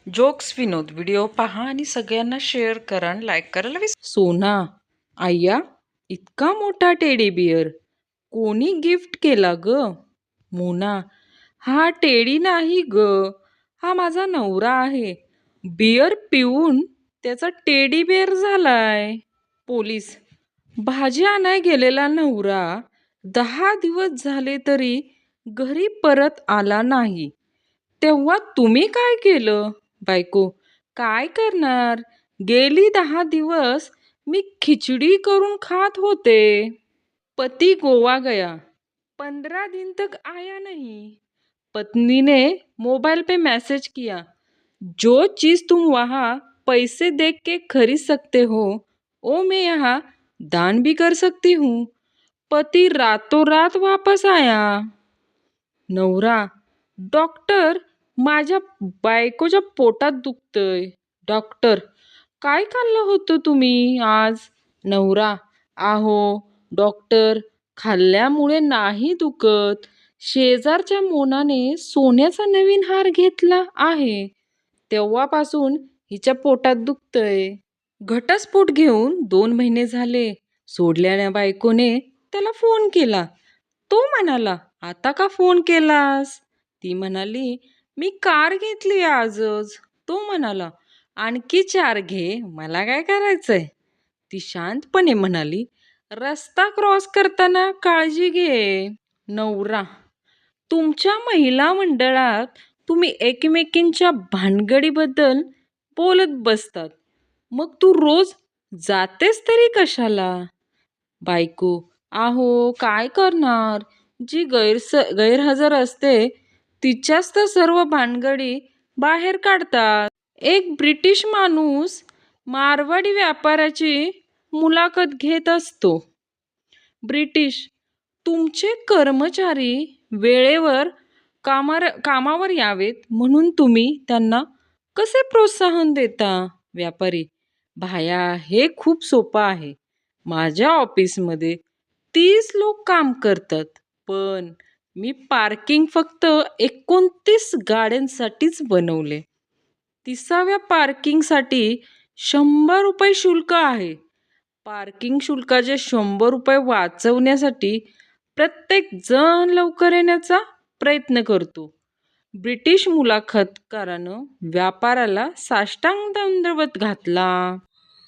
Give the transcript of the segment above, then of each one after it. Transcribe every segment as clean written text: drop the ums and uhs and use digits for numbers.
Jokes विनोद video पहा आणि सगळ्यांना शेअर करा आणि लाईक करायला सोना, आय्या, इतका मोठा टेडी बिअर कोणी गिफ्ट केला ग? मोना, हा टेडी नाही ग, हा माझा नवरा आहे. बिअर पिऊन त्याचा टेडी बिअर झालाय. पोलीस, भाजी आणाय गेलेला नवरा 10 दिवस झाले तरी घरी परत आला नाही. तेव्हा तुम्ही काय केलं? बायको, काय करणार? गेली 10 दिवस मी खिचडी करून खात होते. पती गोवा गया, 15 दिन तक आया नहीं. पत्नी ने मोबाइल पे मैसेज किया, जो चीज तुम वहाँ पैसे देख के खरीद सकते हो वो मैं यहाँ दान भी कर सकती हूँ. पति रातों रात वापस आया. नवरा, डॉक्टर, माझ्या बायकोच्या पोटात दुखतंय. डॉक्टर, काय खाल्लं होतं तुम्ही आज? नवरा, आहो डॉक्टर, खाल्ल्यामुळे नाही दुखत. शेजारच्या मोनाने सोन्याचा नवीन हार घेतला आहे, तेव्हापासून हिच्या पोटात दुखतंय. घटस्फोट घेऊन 2 महिने झाले. सोडल्याने बायकोने त्याला फोन केला. तो म्हणाला, आता का फोन केलास? ती म्हणाली, मी कार घेतली आजच. तो म्हणाला, आणखी 4 घे, मला काय करायचंय? ती शांतपणे म्हणाली, रस्ता क्रॉस करताना काळजी घे. नवरा, तुमच्या महिला मंडळात तुम्ही एकमेकींच्या भानगडीबद्दल बोलत बसतात, मग तू रोज जातेस तरी कशाला? बायको, आहो काय करणार, जी गैरहजर असते तिच्याच तर सर्व भानगडी बाहेर काढतात. एक ब्रिटिश माणूस मारवाडी व्यापाऱ्याची मुलाखत घेत असतो. ब्रिटिश, तुमचे कर्मचारी वेळेवर कामावर यावेत म्हणून तुम्ही त्यांना कसे प्रोत्साहन देता? व्यापारी, भाया, हे खूप सोपं आहे. माझ्या ऑफिसमध्ये 30 लोक काम करतात, पण मी पार्किंग फक्त 29 गाड्यांसाठीच बनवले. 30व्या पार्किंगसाठी 100 रुपये शुल्क आहे. पार्किंग शुल्काचे 100 रुपये वाचवण्यासाठी प्रत्येक जण लवकर येण्याचा प्रयत्न करतो. ब्रिटिश मुलाखतकारानं व्यापाराला साष्टांग दंडवत घातला.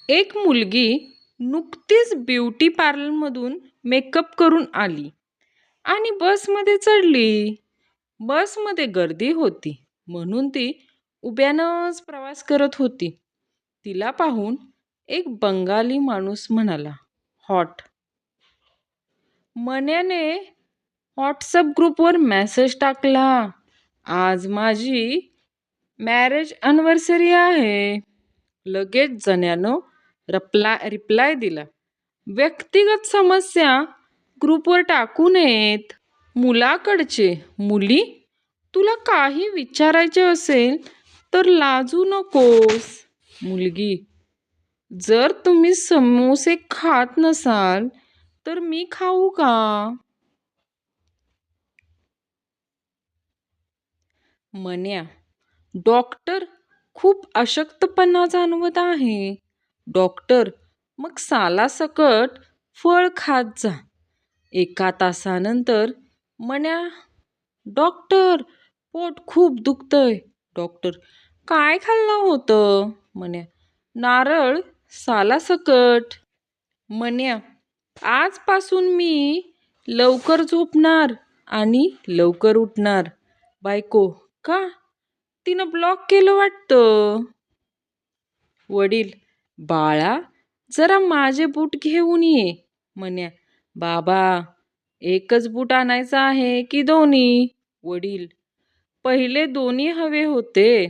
एक मुलगी नुकतीच ब्युटी पार्लरमधून मेकअप करून आली आणि बसमध्ये चढली. बसमध्ये गर्दी होती म्हणून ती उभ्यानंच प्रवास करत होती. तिला पाहून एक बंगाली माणूस म्हणाला, हॉट. मन्याने व्हॉट्सअप ग्रुपवर मेसेज टाकला, आज माझी मॅरेज अॅनिव्हर्सरी आहे. लगेच जण्यानं रिप्लाय दिला, व्यक्तिगत समस्या ग्रुपवर टाकू नयेत. मुलाकडचे, मुली, तुला काही विचारायचे असेल तर लाजू नकोस. मुलगी, जर तुम्ही समोसे खात नसाल तर मी खाऊ का? मन्या, डॉक्टर, खूप अशक्तपणा जाणवत आहे. डॉक्टर, मग सालासकट फळ खात जा. 1 तासानंतर मन्या, डॉक्टर, पोट खूप दुखतंय. डॉक्टर, काय खाल्लं होतं? मन्या, नारळ सालासकट. मन्या, आजपासून मी लवकर झोपणार आणि लवकर उठणार. बायको, का? तिनं ब्लॉक केलं वाटतं. वडील, बाळा, जरा माझे बूट घेऊन ये. मन्या, बाबा, एकच बूट आणायचा आहे की दोन्ही? वडील, पहिले दोन्ही हवे होते,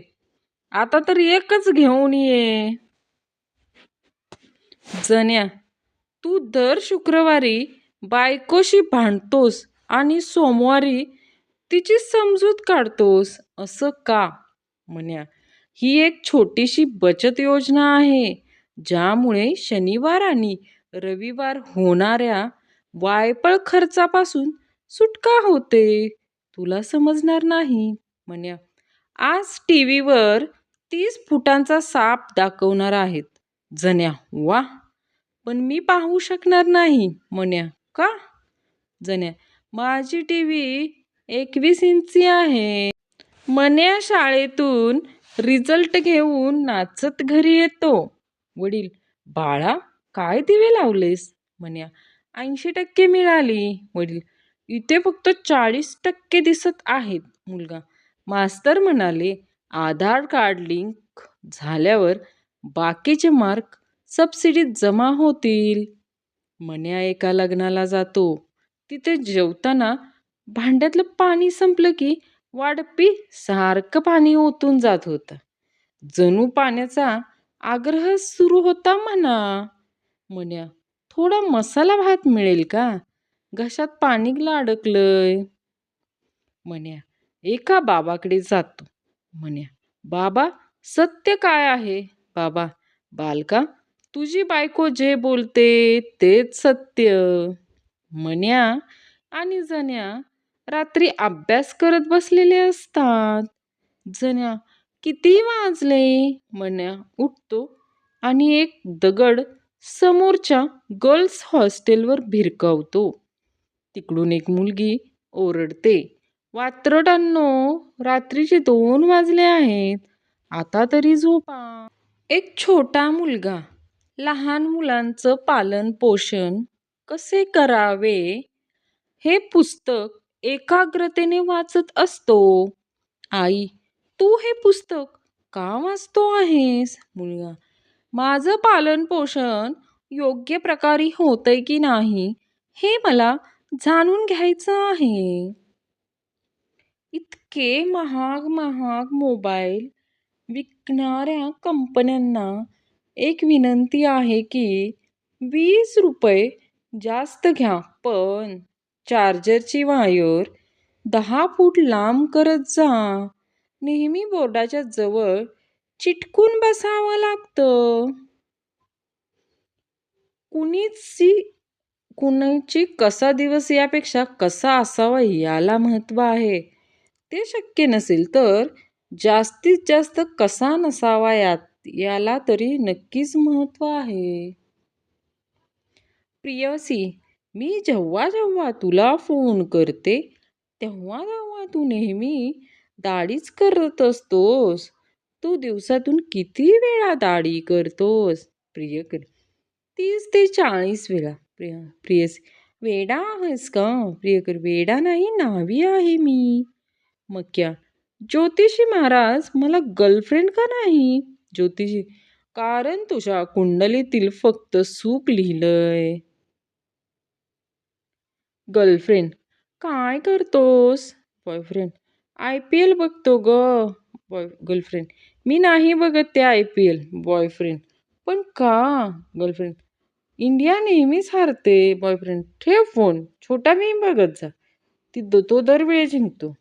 आता तर एकच घेऊन ये. जण्या, तू दर शुक्रवारी बायकोशी भांडतोस आणि सोमवारी तिची समजूत काढतोस, असं का? म्हण्या, ही एक छोटीशी बचत योजना आहे ज्यामुळे शनिवार आणि रविवार होणाऱ्या वायफळ खर्चापासून सुटका होते. तुला समजणार नाही. म्हण्या, आज टी व्हीवर 30 फुटांचा साप दाखवणार आहेत. जण्या, वा, पण मी पाहू शकणार नाही. म्हण्या, का? जण्या, माझी टीव्ही 21 इंची आहे. मन्या शाळेतून रिझल्ट घेऊन नाचत घरी येतो. वडील, बाळा, काय दिवे लावलेस? मन्या, 80% मिळाली. वडील, इथे फक्त 40% दिसत आहेत. मुलगा, मास्तर म्हणाले आधार कार्ड लिंक झाल्यावर बाकीचे मार्क सबसिडीत जमा होतील. मन्या एका लग्नाला जातो. तिथे जेवताना भांड्यातलं पाणी संपलं की वाढपी सारखं पाणी ओतून जात होतं. जणू पाण्याचा आग्रह सुरू होता म्हणा. म्हण्या, थोडा मसाला भात मिळेल का? घशात पाणी अडकलंय. म्हण्या, एका बाबाकडे जातो. म्हण्या, बाबा, सत्य काय आहे? बाबा, बालका, तुझी बायको जे बोलते तेच सत्य. म्हण्या आणि जण्या रात्री अभ्यास करत बसलेले असतात. जण्या, किती वाजले? म्हण्या उठतो आणि एक दगड समोरच्या गर्ल्स हॉस्टेलवर भिरकावतो. तिकडून एक मुलगी ओरडते, वात्रटांनो, रात्रीचे 2 वाजले आहेत, आता तरी झोपा. एक छोटा मुलगा लहान मुलांचं पालन पोषण कसे करावे हे पुस्तक एकाग्रतेने वाचत असतो. आई, तू हे पुस्तक का वाचतो आहेस? मुलगा, माझं पालन पोषण योग्य प्रकारे होतंय की नाही हे मला जाणून घ्यायचं आहे. इतके महाग महाग मोबाईल विकणाऱ्या कंपन्यांना एक विनंती आहे की 20 रुपये जास्त घ्या, पण चार्जरची वायर 10 फूट लांब करत जा. नेहमी बोर्डाच्या जवळ चिटकून बसावं लागतं. कुणाची कसा दिवस यापेक्षा कसा असावा याला महत्त्व आहे. ते शक्य नसेल तर जास्तीत जास्त कसा नसावा याला तरी नक्कीच महत्त्व आहे. प्रियसी, मी जेव्हा जेव्हा तुला फोन करते तेव्हा तेव्हा तू नेहमी दाढीच करत असतोस. तू दिवसातून किती वेळा दाढी करतोस? प्रियकर, 30 ते 40 वेळा. प्रियसी, वेडा आहेस का? प्रियकर, वेडा नाही, नावी आहे मी. मक्या, ज्योतिषी महाराज, मला गर्लफ्रेंड का नाही? ज्योतिषी, कारण तुझ्या कुंडलीतील फक्त सुख लिहिलंय. गर्लफ्रेंड, काय करतोस? बॉयफ्रेंड, IPL बघतो ग. गर्लफ्रेंड, मी नाही बघत ते IPL. बॉयफ्रेंड, पण का? गर्लफ्रेंड, इंडिया नेहमीच हारते. बॉयफ्रेंड, ठेव फोन, छोटा भीम बघत जा, तो दरवेळी जिंकतो.